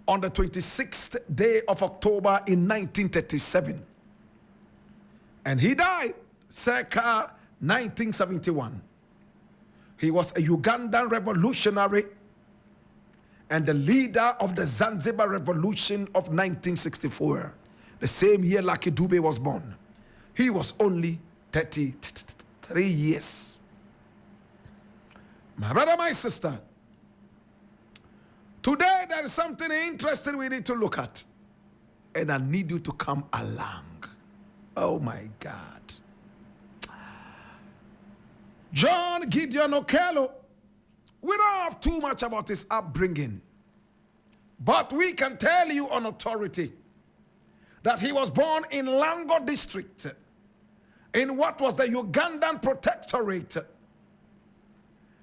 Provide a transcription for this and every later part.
on the 26th day of October in 1937. And he died circa 1971. He was a Ugandan revolutionary and the leader of the Zanzibar Revolution of 1964, the same year Lucky Dube was born. He was only 33 years. My brother, my sister, today there is something interesting we need to look at, and I need you to come along. Oh my God. John Gideon Okello, we don't have too much about his upbringing, but we can tell you on authority that he was born in Lango district, in what was the Ugandan protectorate.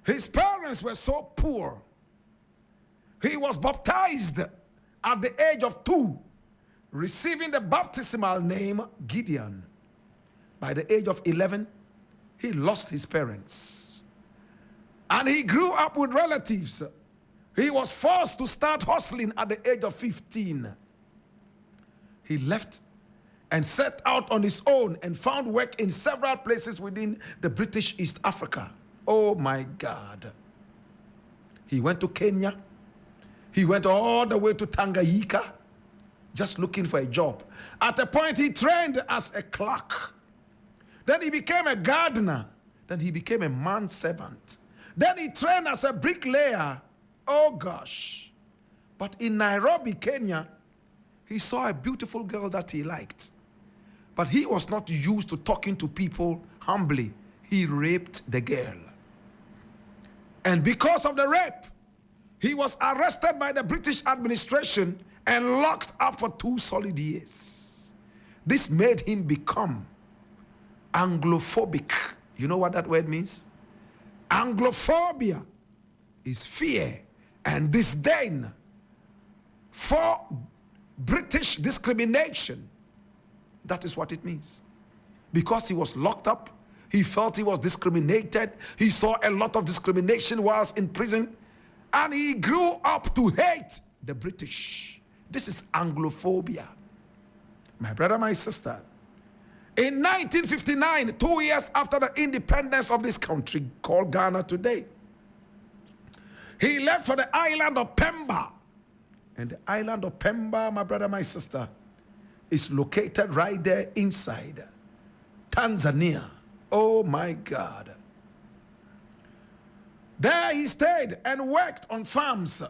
His parents were so poor. He was baptized at the age of 2, receiving the baptismal name Gideon. By the age of 11, he lost his parents. And he grew up with relatives. He was forced to start hustling at the age of 15. He left and set out on his own and found work in several places within the British East Africa. Oh my God. He went to Kenya. He went all the way to Tanganyika, just looking for a job. At a point, he trained as a clerk. Then he became a gardener. Then he became a manservant. Then he trained as a bricklayer. Oh gosh. But in Nairobi, Kenya, he saw a beautiful girl that he liked. But he was not used to talking to people humbly. He raped the girl. And because of the rape, he was arrested by the British administration and locked up for 2 solid years. This made him become Anglophobic. You know what that word means? Anglophobia is fear and disdain for British discrimination. That is what it means. Because he was locked up, he felt he was discriminated. He saw a lot of discrimination whilst in prison, and he grew up to hate the British. This is Anglophobia. My brother, my sister, in 1959, 2 years after the independence of this country called Ghana today, he left for the island of Pemba. And the island of Pemba, my brother, my sister, is located right there inside Tanzania. Oh my God. There he stayed and worked on farms.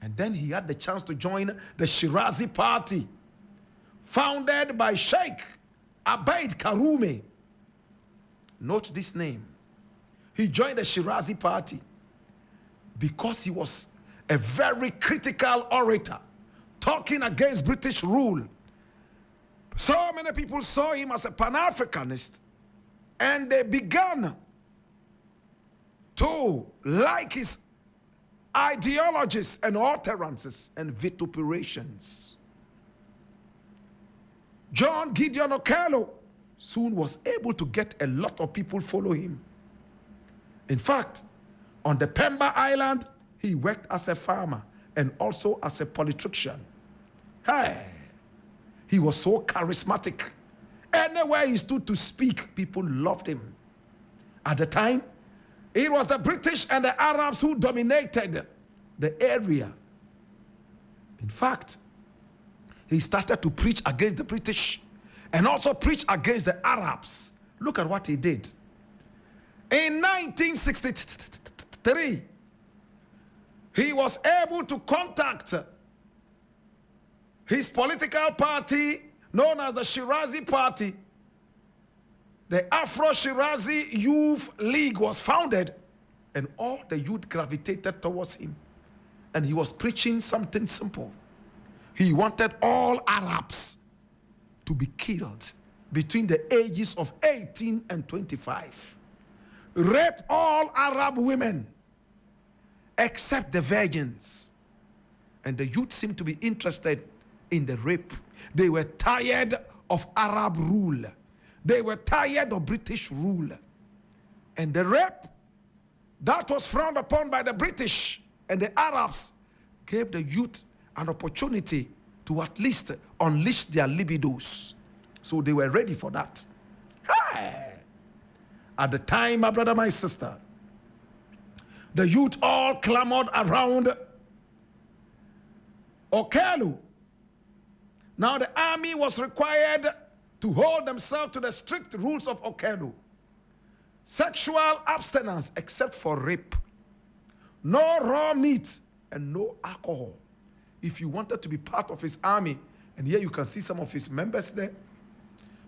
And then he had the chance to join the Shirazi Party, founded by Sheikh Abeid Karume. Note this name. He joined the Shirazi Party because he was a very critical orator, talking against British rule. So many people saw him as a Pan-Africanist, and they began to like his ideologies and utterances and vituperations. John Gideon Okello soon was able to get a lot of people follow him. In fact, on the Pemba Island, he worked as a farmer and also as a politician. Hey, he was so charismatic. Anywhere he stood to speak, people loved him. At the time, it was the British and the Arabs who dominated the area. In fact, he started to preach against the British and also preach against the Arabs. Look at what he did. In 1963, he was able to contact his political party known as the Shirazi Party. The Afro-Shirazi Youth League was founded, and all the youth gravitated towards him. And he was preaching something simple. He wanted all Arabs to be killed between the ages of 18 and 25. Rape all Arab women except the virgins. And the youth seemed to be interested in the rape. They were tired of Arab rule. They were tired of British rule. And the rape that was frowned upon by the British and the Arabs gave the youth an opportunity to at least unleash their libidos. So they were ready for that. Hey! At the time, my brother, my sister, the youth all clamored around Okello. Now the army was required to hold themselves to the strict rules of Okello. Sexual abstinence except for rape. No raw meat and no alcohol. If you wanted to be part of his army, and here you can see some of his members there,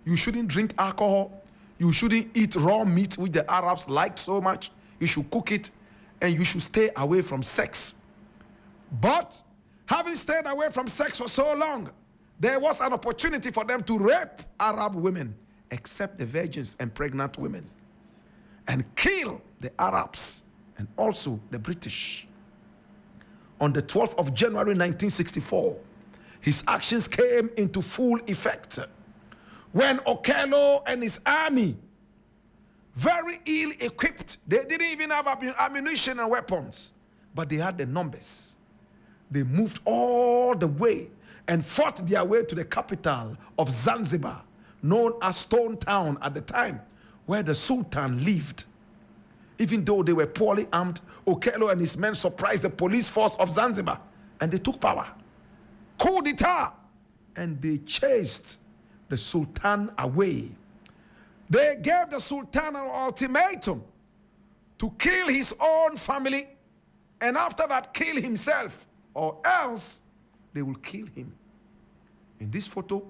you shouldn't drink alcohol. You shouldn't eat raw meat, which the Arabs liked so much. You should cook it, and you should stay away from sex. But having stayed away from sex for so long, there was an opportunity for them to rape Arab women, except the virgins and pregnant women, and kill the Arabs and also the British. On the 12th of January 1964, his actions came into full effect when Okello and his army, very ill-equipped, they didn't even have ammunition and weapons, but they had the numbers. They moved all the way and fought their way to the capital of Zanzibar, known as Stone Town at the time, where the Sultan lived. Even though they were poorly armed, Okello and his men surprised the police force of Zanzibar, and they took power. Coup d'etat! And they chased the Sultan away. They gave the Sultan an ultimatum to kill his own family, and after that kill himself, or else they will kill him. In this photo,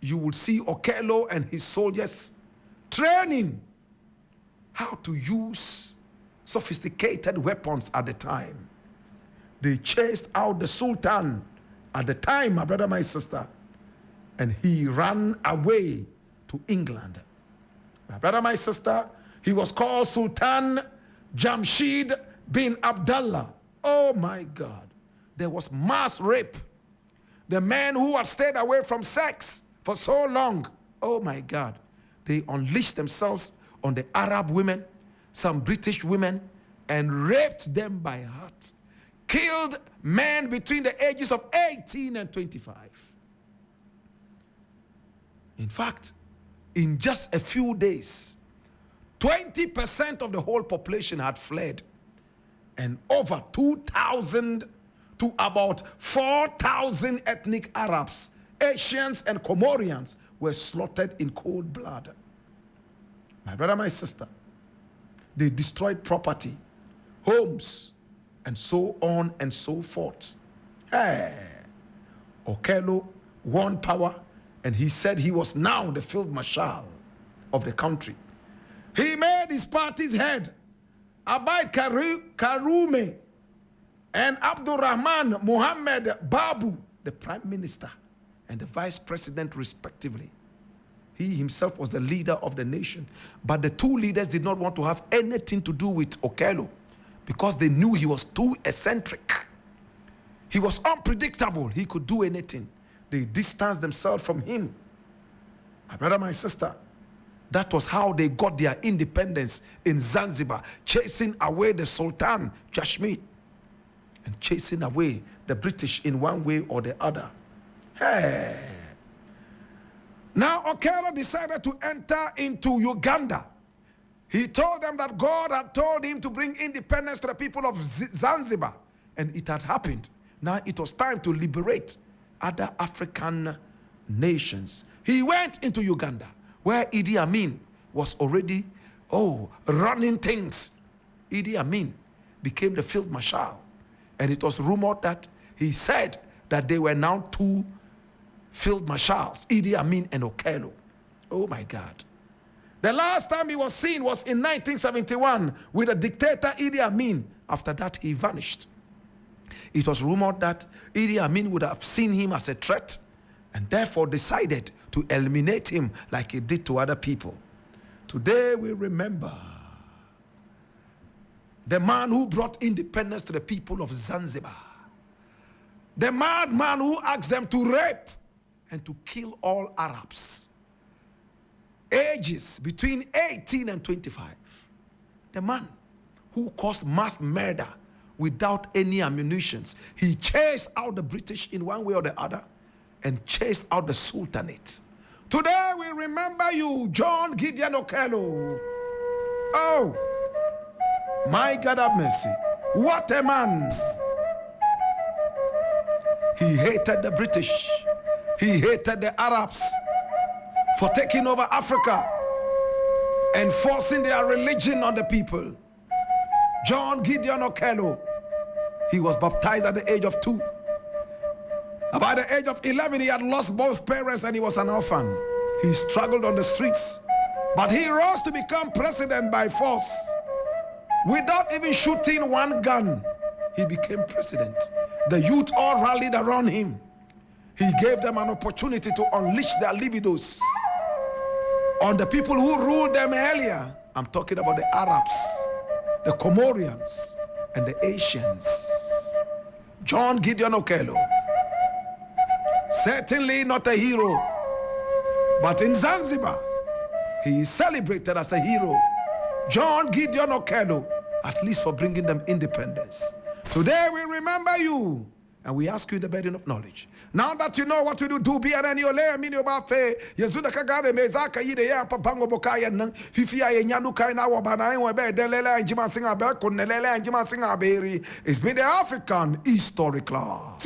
you will see Okello and his soldiers training how to use sophisticated weapons at the time. They chased out the Sultan at the time, my brother, my sister, and he ran away to England. My brother, my sister, he was called Sultan Jamshid bin Abdullah. Oh my God. There was mass rape. The men who had stayed away from sex for so long, oh my God, they unleashed themselves on the Arab women, some British women, and raped them by heart. Killed men between the ages of 18 and 25. In fact, in just a few days, 20% of the whole population had fled, and over 2,000 to about 4,000 ethnic Arabs, Asians, and Comorians were slaughtered in cold blood. My brother, my sister, they destroyed property, homes, and so on and so forth. Hey, Okello won power, and he said he was now the field marshal of the country. He made his party's head, Abai Karume, and Abdurrahman Muhammad Babu, the prime minister and the vice president respectively. He himself was the leader of the nation. But the two leaders did not want to have anything to do with Okello because they knew he was too eccentric. He was unpredictable. He could do anything. They distanced themselves from him. My brother, my sister, that was how they got their independence in Zanzibar, chasing away the Sultan Jashmid and chasing away the British in one way or the other. Hey. Now Okello decided to enter into Uganda. He told them that God had told him to bring independence to the people of Zanzibar, and it had happened. Now it was time to liberate other African nations. He went into Uganda, where Idi Amin was already, running things. Idi Amin became the field marshal, and it was rumored that he said that they were now two field marshals, Idi Amin and Okello. Oh my God. The last time he was seen was in 1971 with the dictator Idi Amin. After that, he vanished. It was rumored that Idi Amin would have seen him as a threat and therefore decided to eliminate him like he did to other people. Today we remember the man who brought independence to the people of Zanzibar. The madman who asked them to rape and to kill all Arabs, ages between 18 and 25. The man who caused mass murder without any ammunitions. He chased out the British in one way or the other and chased out the Sultanate. Today we remember you, John Gideon Okello. Oh, my God have mercy. What a man. He hated the British. He hated the Arabs for taking over Africa and forcing their religion on the people. John Gideon Okello, he was baptized at the age of 2. By the age of 11, he had lost both parents and he was an orphan. He struggled on the streets, but he rose to become president by force. Without even shooting one gun, he became president. The youth all rallied around him. He gave them an opportunity to unleash their libidos on the people who ruled them earlier. I'm talking about the Arabs, the Comorians, and the Asians. John Gideon Okello, certainly not a hero, but in Zanzibar, he is celebrated as a hero. John Gideon Okello, at least for bringing them independence. Today we remember you, and we ask you the burden of knowledge. Now that you know what to do be an annual mini about fe, Yazuna Kagare Mezaka Yidea Papango Bokaya Nang, Fifia Yanuka in our Banai, Delela and Jimasinga Berko, Nelela and Jimasinga Berry. It's been the African History Class.